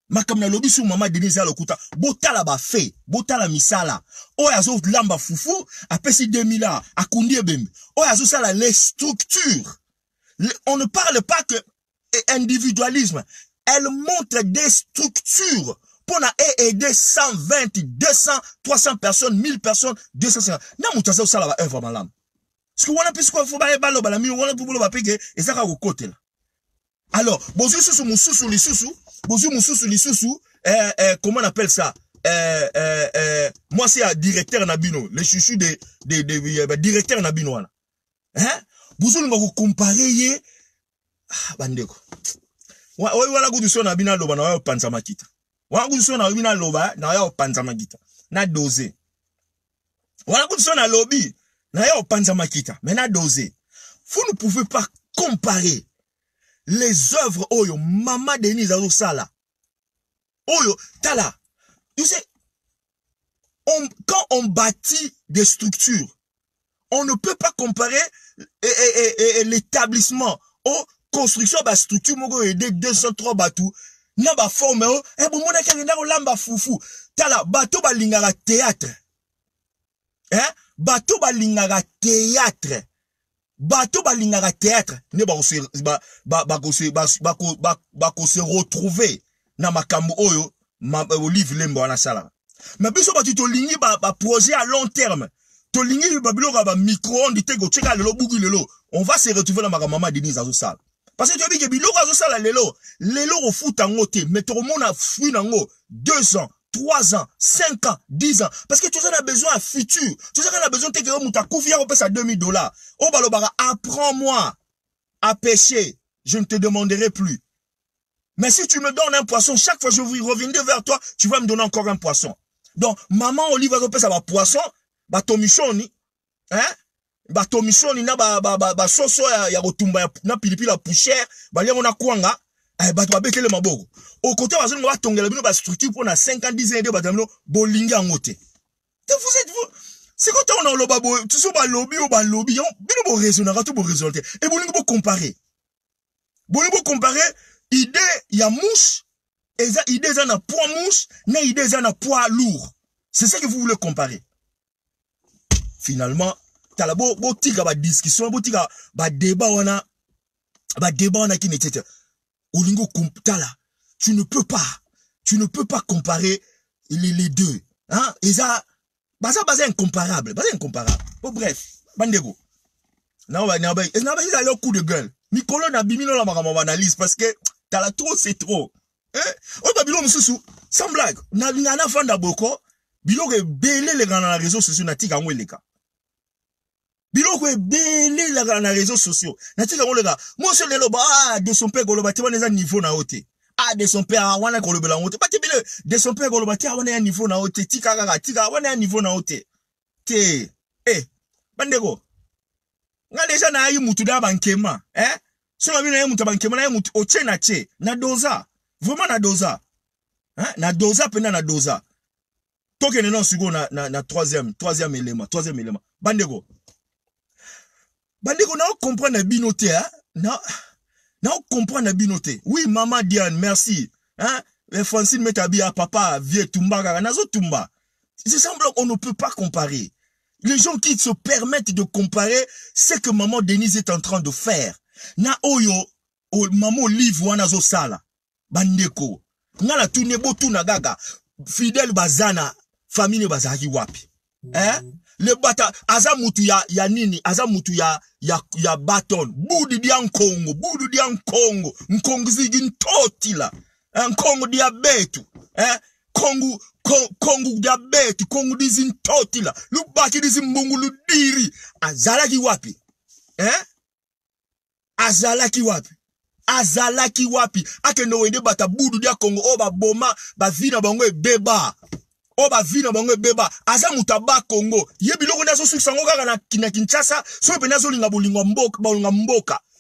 makamna lobby sur mama Denise za lokuta botala ba fait botala misala oyazo lamba fufu apesi 2000 akundi ebembe oyazo sala les structures. On ne parle pas que individualisme, elle montre des structures pour aider 120 200 300 personnes 1000 personnes 250 na mutasa sala ba œuvre malam parce que wana pisiko faut ba balo bala mi wana pour ba peke ezaka ko côté là. Alors bozu susu mususu lisusu comment on appelle ça moi c'est un directeur nabino les chouchous des directeurs nabino wana hein bozu ngako comparer bandeko wala kudu so na bina loba na wa panza makita wala kudu so na bina loba na wa panza makita na doser wala kudu so na lobby na ya panza makita mais na doser vous ne pouvez pas comparer les œuvres oyo mama Denise azo sala oyo tala tu sais quand on bâtit des structures on ne peut pas comparer l'établissement aux constructions ba structure moko aider 203 batou na ba forme o bon mona kanga ko lamba fufu tala bato ba lingaka théâtre bato ba lingaka théâtre ne ba ko se retrouver na makambo oyo Olive Lembo na sala mais biso ba to lingi ba projet à long terme to lingi ba biloko ba micro-ondes te go cheka lelo bugu lelo on va se retrouver na makamama Denise azo sala parce que tu as dit que biloko azo sala lelo au foot en te mais to mona fruit nango 2 ans 3 ans 5 ans 10 ans parce que tu en as besoin à futur tu en as besoin de que muta kufia ko pesa $2000 o balobara apprends-moi à pêcher je ne te demanderai plus mais si tu me donnes un poisson chaque fois je reviendrai vers toi tu vas me donner encore un poisson donc maman Olive va pesa ba poisson ba tomichoni ba tomichoni na ba soso ya kotumba na pilipili poussière ba liango na kwanga ba to bekele maboko au côté wa zone ba tongela bino ba structure pour na 5 ans 10 ans ba tamino bolinga ngote vous êtes vous c'est quand on a le babo tu so ba lobby bino bo raisonner tout bo résultat et bolingo bo comparer idée ya mouche et ça idée ça na poids mouche na idée ça na poids lourd c'est ça que vous voulez comparer finalement tala bo tika ba discussion bo tika ba débat wana qui n'était olingo tala tu ne peux pas comparer les deux hein et ça basé incomparable bon bref bandego na ba ils ont coup de gueule mikolo na bimino la makama analyse parce que tala trop c'est trop hein on ba bilo mususu sans blague na fanda boko biloko ebele le na réseaux sociaux na tika ngweleka biloko ebele la na réseaux sociaux na tika ngoleka mo se lelo ba de son père goloba te wana niveau na ote de son père wana kolobela ngote ba te bile de son père goloba te wana niveau na ote tika wana niveau na ote te bandeko nga deja na ayi mutu da bankema so na bino ayi mutu bankema na ayi mutu oche na che na doza vraiment na doza na doza pena na doza toke non sigo na troisième élément bandeko na comprendre na binote na comprendre na binote oui maman Diane merci Francine Metabi à papa vieux tumba nazo tumba c'est semblant on ne peut pas comparer. Les gens qui se permettent de comparer ce que maman Denise est en train de faire. Na oyo, maman Olive wana zo sala. Bandeko. Ngala tune botu na gaga. Fidèle bazana. Famille bazaki wapi. le bata aza mutu ya nini aza mutu ya baton budu dia Nkongo Nkongo zigi ntoti la Nkongo dia betu Kongo dia betu Kongo dizi ntoti la lubaki dizi mbungu ludiri azalaki wapi azalaki wapi akende wende bata budu dia Kongo oba boma ba vina bango ebeba oba vina bango beba aza mutaba Kongo ye biloko nazo susango kaka na Kinshasa so pe nazo linga bolinga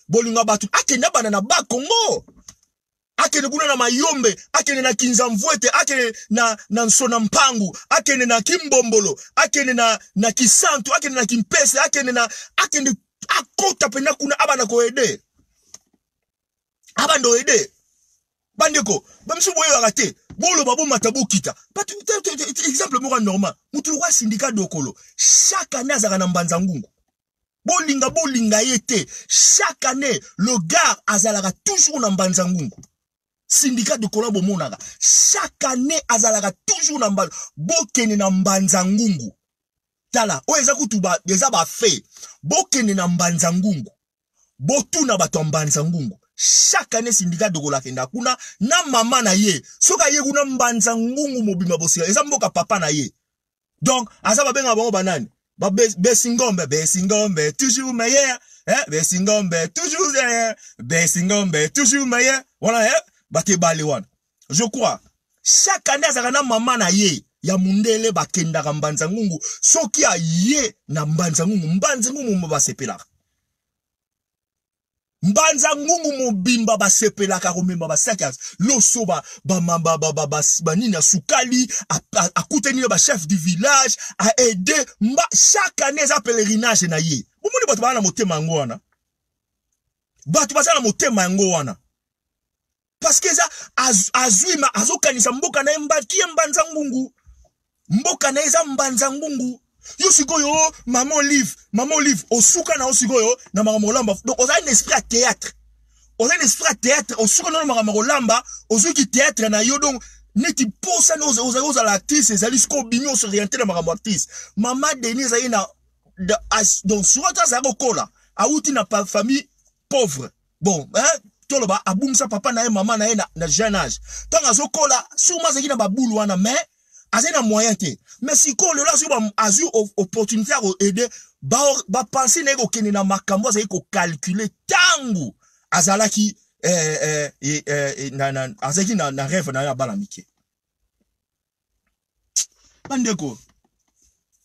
bolinga batu akenda bana na ba Kongo akende kuna na Mayombe akende na Kinzamvwete akende na Nsona Mpangu akende na Kimbombolo akende na Kisantu akende na Kimpese akende akota pena kuna abana koede abando ede bandeko bamsu boyo arate bolo babo matabu kita exemple moko normal mutu wa syndicat dokolo chaque année azaka na mbanza ngungu bolinga yete chaque année le gars azalaka toujours na mbanza ngungu syndicat dokolo bomonaka chaque année azalaka toujours na mbanza bokene na mbanza ngungu tala o eza kutuba eza ba fait bokene na mbanza ngungu botuna bato mbanza ngungu chaque année syndicat dokola kenda kuna na mama na ye soka ye kuna mbanza ngungu mobima bosira eza mboka papa na ye donc aza babenga bango banani ba besingombe toujours meilleur besingombe toujours meilleur voilà bate bale wana je crois chaque année azaka na mama na ye ya mundele bakenda mbanza ngungu soki a ye na mbanza ngungu mbasepelaka mbanza ngungu mobimba basepelaka komemba basaka loso ba nina sukali akuteni ba chef du village a aider chaque année za pèlerinage na ye bomoni bato bana motema ngo wana bato basala motema ngo wana parce que za azwima azokanisa mboka na mbakie mbanza ngungu mboka na eza mbanza ngungu yo sikoyo maman olive osuka na osikoyo na makamolamba donc oza un esprit à théâtre osuka na makamolamba ozuki théâtre na yo donc neti posa no oza l'actrice ezali siko bimio s'orienter na makambo actrice mama Denise ayi na donc soit ça kokola auti na famille pauvre bon toloba abumsa papa na ye mama na ye na jeune âge tant azokola sûrement zaki na babulu wana mais azena moyen te mais si ko le la sur azu opportunité à aider ba penser na ko kene na makambo azaki ko calculer tangu azalaki azaki na rêve na ya bala mike bandeko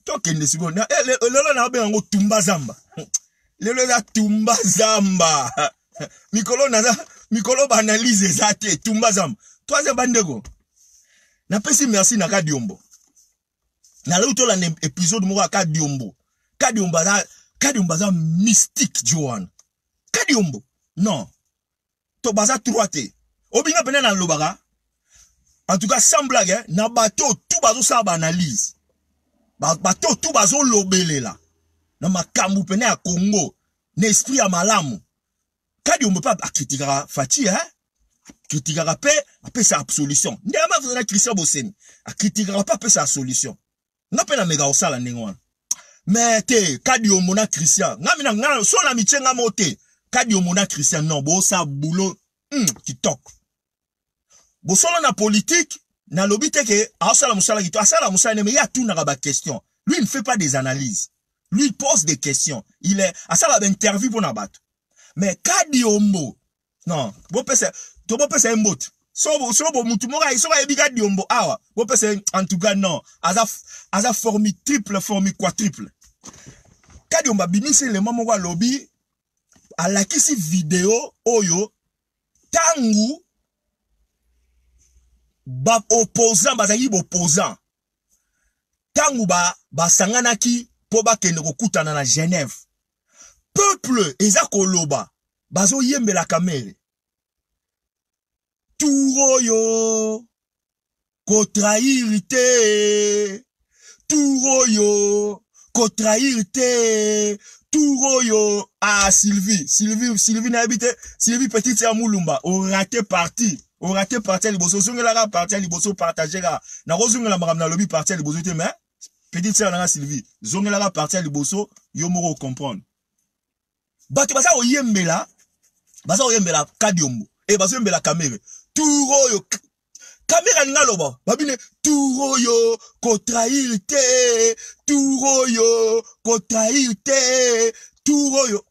to kende siko na lelo na be ngo tumba zamba lelo la tumba zamba mikolo ba analyse zate tumba zamba troisième bandeko na pesi merci na Kadiombo na leo to la épisode moko Kadiombo za mystique Joan Kadiombo non to baza troité obinga pena na lobaka en tout cas sans blague na bateau tout bazo sa ba analyse bateau tout bazo lobelela na makambu pena ya Congo na esprit ya malamu Kadiombo pa akitikara Fati critikera pe apé sa solution ndema vous na Christian Boseni critikera pa pe sa solution nga pe na mega osala ndengwa mais te Kadiombo na Christian nga so na michenga mote Kadiombo na Christian non bo sa boulot TikTok bo solo na politique na lobite ke asala musala kito asala musala mais il y a tout na ba question lui il ne fait pas des analyses lui il pose des questions il est asala ba interview pour na bato mais Kadiombo non bo pese to bo pese mbot so bo mutu moko iso ka ebi Kadiombo awa bo pese en tout cas non aza formi triple formi quadruple Kadiombo binisi le mamo wa lobby alakisi video oyo tangu ba opposant bazaki opposant tangu ba sanganaki po ba kende kokutana na Genève peuple eza koloba bazo yembela kamere Touroyo kotrairite Touroyo kotrairite Touroyo Sylvie na habité Sylvie petite ya Mulumba on raté parti liboso songela ka parti liboso partager ka na kozongela makam na lobby parti liboso te mais petite sœur nanga Sylvie zongela ka partir liboso yo moko comprendre bato basa oyembela kadiombo e baso yembela kamere turo yo kamera ngaloba babine turo yo ko trahir te turo yo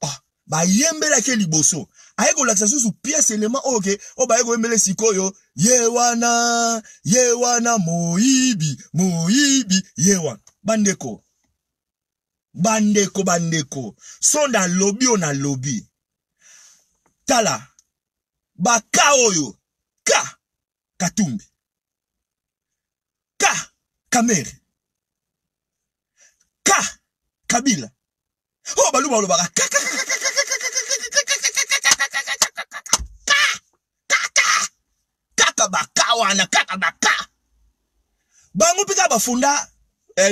ba yembela ke liboso ayeko laksa susu pièce élément OK o ba yeko yembele sikoyo yewana moibi yewana bandeko sont dans lobby on a lobby tala ba kaoyo ka Katumbi ka Kamere ka Kabila oh baluba lobaka kaka baka bango pika bafunda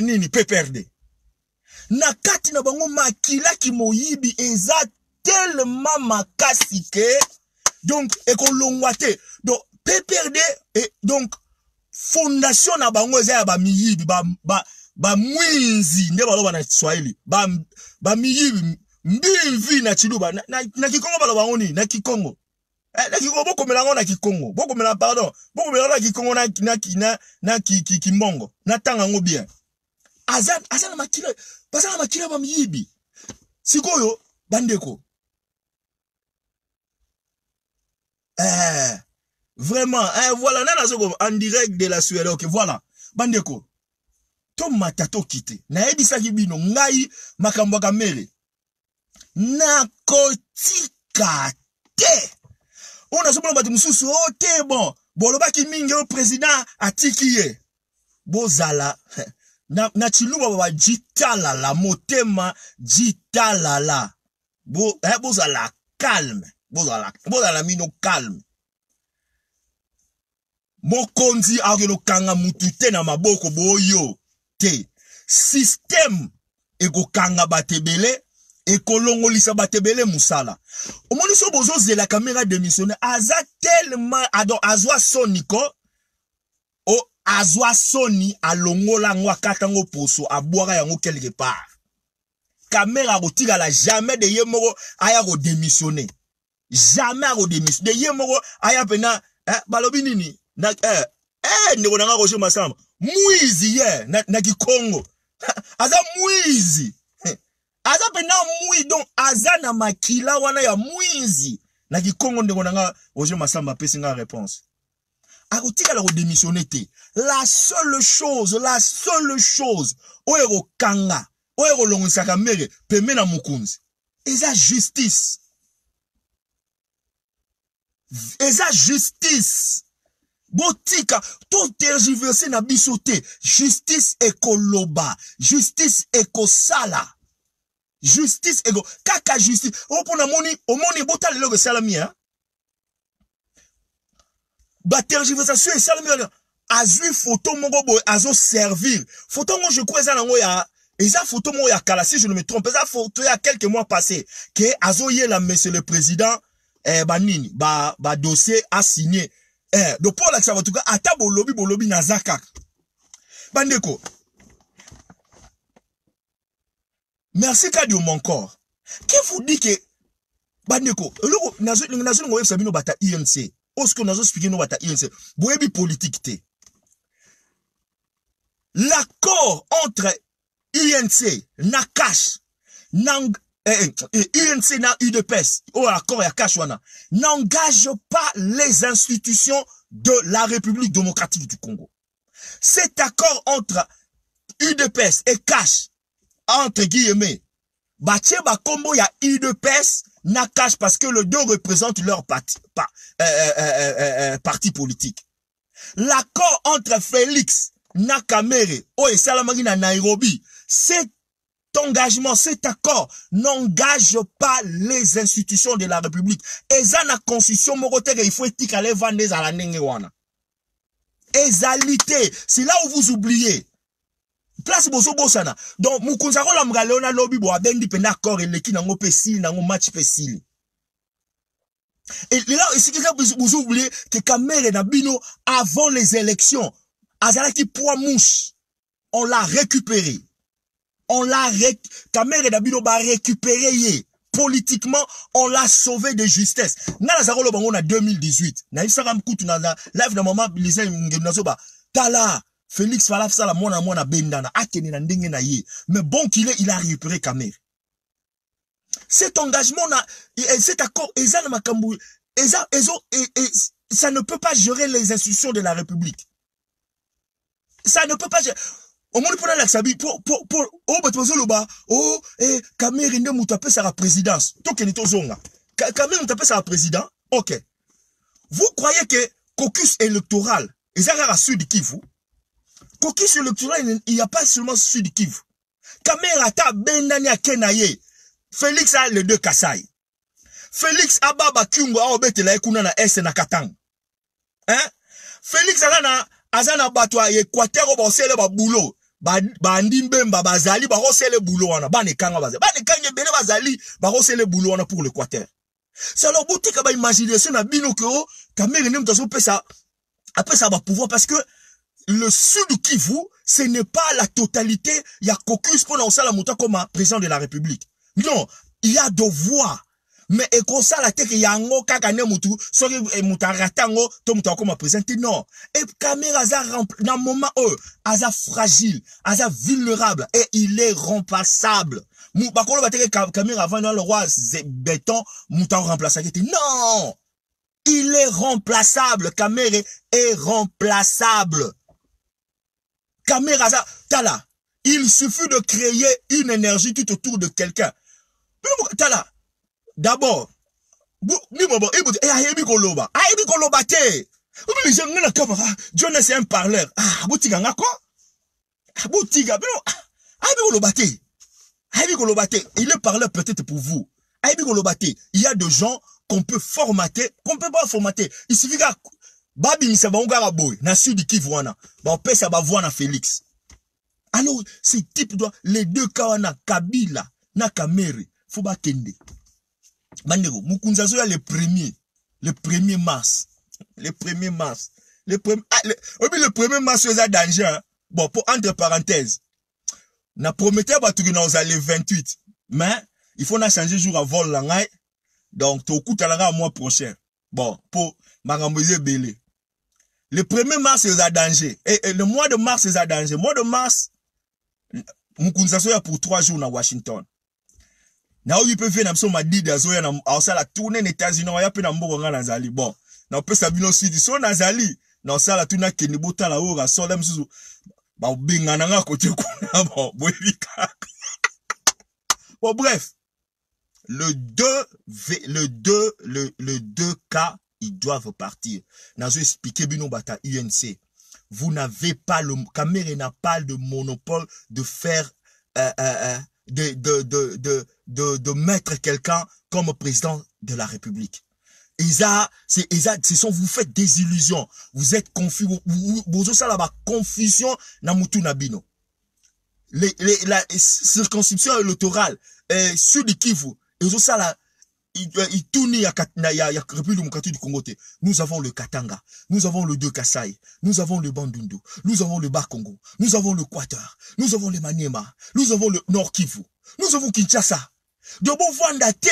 nini PPRD na kati na bango makila ki moyibi eza tellement makasi ke donc ekolongwate donc PPRD et donc fondation na bango eza ya ba miyibi ba mwinzi nde baloba na Swahili ba miyibi mbimvi na chiluba na Kikongo baloba ngoni na Kikongo na Kikongo boko melango na Kikongo boko melango pardon boko melango na Kikongo na Kimbongo na tanga ngo bien azana makila pasana makila ba miyibi sikoyo bandeko vraiment voilà nana zoko en direct de la Suède OK voilà bandeko to matato kite na ebisa kibino ngai makambo kamere na kotika te on a souvent batu mususu o te bon bolobaki mingi o président atikiye bozala na chiluba ba jitala la motema jitala la bozala calme bozala mino calme mokonzi akelo kanga mutu te na maboko boyo te système eko kanga batebele ekolongolisa batebele musala omoni so bozo zela caméra démissionner aza tellement azwa soniko o azwa soni alongola ngwa katango poso abwaka yango quelque part caméra kotika la jamais de yemoko aya ko démissionner jamais a ko démissionner de yemoko aya pena balobi nini na ndeko nanga Roger Masamba mwizi ye na Kikongo aza mwizi aza pena mwi donc aza na makila wana ya mwizi na Kikongo ndeko nanga Roger Masamba pesi nga réponse akotika la ko démissionner te la seule chose oyo kanga oyo longisa kamere peme na mukunzi eza justice botika to tergiverser na bisote justice ekoloba justice ekosala justice ego kaka justice opona omoni botale le salami hein ba tergiversation salami azui photo moko boy azo servir photo ngo je crois ça nango ya eza photo moko ya kala si je ne me trompe eza photo ya quelques mois passés que azo yela monsieur le président banini ba dossier a signé de pour la ça en tout cas ata bolobi na zakak bandeko merci Kadio mon corps qui vous dit que bandeko loko nazo ngoyeb sabino bata INC osko nazo expliquer no bata INC boyebi politique te l'accord entre INC na cash nang UNC na UDPS ou accord ya Kashwana n'engage pas les institutions de la République démocratique du Congo. Cet accord entre UDPS et Cash entre guillemets batie ba combo ya UDPS na Cash parce que le deux représentent leur parti politique. L'accord entre Félix na Kamere ou Salamagi na Nairobi, c'est engagement, cet accord n'engage pas les institutions de la République. Et ça, la constitution, il faut éthique aller vendre à la nengewana. Égalité, c'est là où vous oubliez. Place boso bosana. Donc, mukunzaro la mgaleona lobby bo abendi pena accord et l'équipe nango pesili nango match pesili. Et là, ici, vous oubliez que Kamere na bino avant les élections, azala qui poids mouche. on l'a récupéré. Kamere Dabino va récupérer. Politiquement, on l'a sauvé de justesse. Na la Zarolo Bango na 2018. Na Isaram Koutou na live na maman Lisée Mgenazoba. Tala, Félix Falaf Sala mona bendana. Akene na ndenge na ye. Mais bon qu'il est, il a récupéré Kamere. Cet engagement, cet accord, ça ne peut pas gérer les institutions de la République. Ça ne peut pas gérer. Au moins, pour l'Axabi, Kamere ne m'a tapé sur la présidence. Kamere m'a tapé sur la présidence. Ok. Vous croyez que caucus électoral, ils ont à Sud Kivu. Caucus électoral, il n'y a pas seulement Sud Kivu. Kamere ata benani a Kenaye. Félix a les deux Kassai. Félix a Baba Kyungo a obete la ekuna na S na Katang. Hein? Félix azana batwa Équateur au bosele ba boulot. Bandimbe bazali ba rosele boulot wana. Bane kanga bazali. Bane kanga bene bazali ba rosele boulot wana pour l'Équateur. C'est alors boutique ba imagination na bino que Kamere ne mutaso pesa après ça va pouvoir parce que le Sud Kivu ce n'est pas la totalité, il y a caucus pour lancer la mouta comme président de la République. Non, il y a deux voix. Mais et comme ça la tête il y a ngo kakane mutu, soki muta ratango to muta comme président non. Et Kamere za dans moment aza fragile, aza vulnérable et il est remplaçable. Mou bakolo bateke Kamere avant le roi béton muta remplaçable. Non! Il est remplaçable, Kamere est remplaçable. Kamere za tala, il suffit de créer une énergie tout autour de quelqu'un. Tala, d'abord, John c'est un parleur. Ah, boutika nga quoi? Ah, boutika, il est parleur peut-être pour vous. Il y a des gens qu'on peut formater, qu'on peut pas formater. Il suffit que Babi Misa Baongara Boy, na Sud Kivu wana, ba pesa ba voix na Félix. Alors, ces types doivent, les deux kawana, Kabila, na Kamere, faut ba kende. Bandego, Mukunzazo ya le 1er mars. Le 1er mars. Le 1er mars, c'est un danger. Hein? Bon, pour entre parenthèses, na prometté battu na le 28. Mais, il faut na changer jour à vol là, donc, au coup, t'as mois prochain. Bon, pour Maramboise Belé. Le 1er mars, c'est un danger. Et le mois de mars, c'est un danger. Le mois de mars, Mukunzazo ya pour 3 jours na Washington. Na oyi pe fe na biso madidi azoya na osala tourner na États-Unis ya pe na mboko nga nazali bon na pe sabino sudi so nazali na osala tuna keni botala o ga sola msuzu ba benga na nga kote kuna bon boyika bon bref le 2 cas ils doivent partir nazo expliquer bino bata UNC vous n'avez pas le Kamere n'a pas de monopole de faire de mettre quelqu'un comme président de la République. Vous faites des illusions. Vous êtes confus. Vous avez la confusion na mutu nabino. La circonscription électorale, Sud Kivu, il tourne à République démocratique du Congo. Nous avons le Katanga, nous avons le 2 Kassai, nous avons le Bandundu, nous avons le Bas-Congo, nous avons le Quator, nous avons le Maniema, nous avons le Nord Kivu, nous avons Kinshasa. De bon vandate,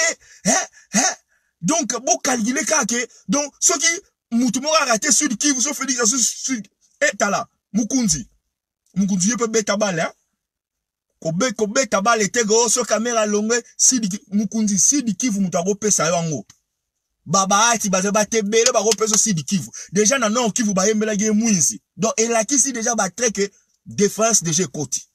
donc bon calculer kake, donc ceux qui moutumora raté Sud Kivu, sauf Félix Sud, tala, Mukunzi peut bêta balle, hein. Kobe tabale tego so kamera longue Sidi Mukunzi Sidi Kivu mutago pesa yango baba ati bazaba tebele ba repesa Sidi Kivu déjà na non Kivu ba yembela ge mwinzi donc et là qui si déjà ba très que défense de Jekoti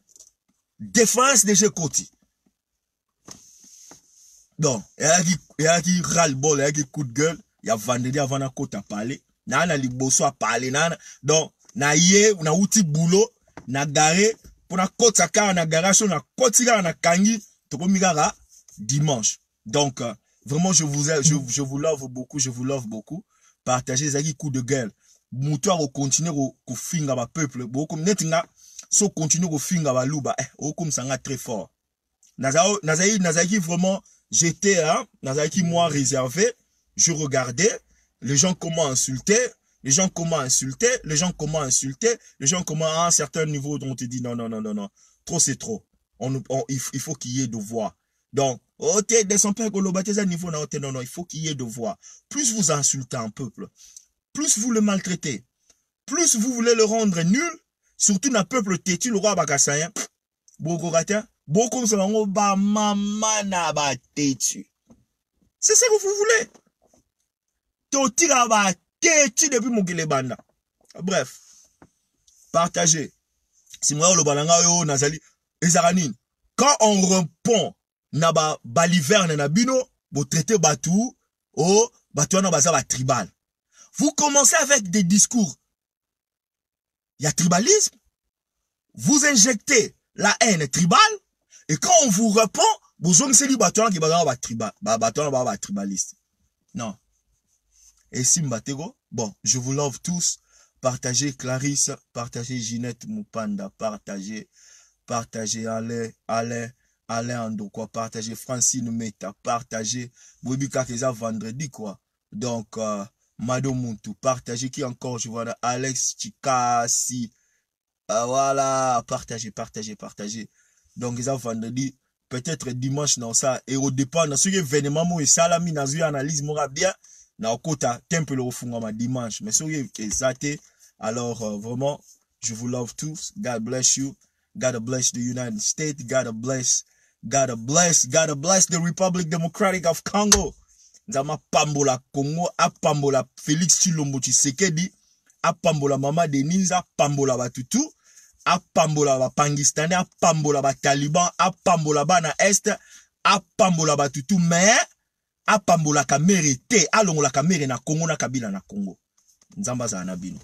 donc il y a qui ras le bol il y a qui coup de gueule il y a vendredi avant na kota parler na liboso a parler na donc na ye na outil boulot na garé pour na côte saka na garage na côte sika na kangi to komigara dimanche donc vraiment je vous love beaucoup partagez zaki coup de gueule mutu a continuer ko finga ba peuple beaucoup netinga so continuer ko finga ba luba o comme sanga très fort nazaki vraiment j'étais nazaki moi réservé je regardais les gens comment insulter les gens comment insulter, les gens comment insulter, les gens comment à un certain niveau dont on te dit non, non, non, non, non, trop c'est trop. Il faut qu'il y ait de voix. Donc, ok, descend pas à niveau, non, non, il faut qu'il y ait de voix. Plus vous insultez un peuple, plus vous le maltraitez, plus vous voulez le rendre nul, surtout un peuple têtu, le roi Bakassayen, beaucoup beaucoup ba mama na ba têtu. C'est ça que vous voulez. Totira ba têtu depuis Mokele Banda. Bref, partagez. Si moi le balanga yo nazali ezaranin. Quand on répond na ba baliverne na bino, vous traitez batou o batou na baza ba tribal. Vous commencez avec des discours. Il y a tribalisme. Vous injectez la haine tribale. Et quand on vous répond, vous avez dit batou qui baza tribal, batou ba tribaliste. Non. Et si m'batego, bon, je vous love tous. Partagez Clarisse, partagez Ginette Mupanda, partagez Alain Andokwa, partagez Francine Meta, partagez Bouibika Keza vendredi quoi. Donc, Mado Muntu, partagez qui encore, je vois là, Alex Chikasi, voilà, partagez. Donc, ils ont vendredi, peut-être dimanche, non, ça, et au départ, dans ce événement, et ça, la mine, analyse, m'aura bien. Na okota temple le refungama dimanche mais soyez exacté alors vraiment je vous love tous. God bless you. God bless the United States. God bless the Republic Democratic of Congo. Nzama pambola Congo, apambola Félix Tshilombo Tshisekedi, apambola Mama Denise, apambola Batutu, apambola ba Pangistani, apambola ba Taliban, apambola ba na Est, apambola Batutu mais apambola kamere te alongola kamere na Congo na kabila na Congo. Nzamba za na bino.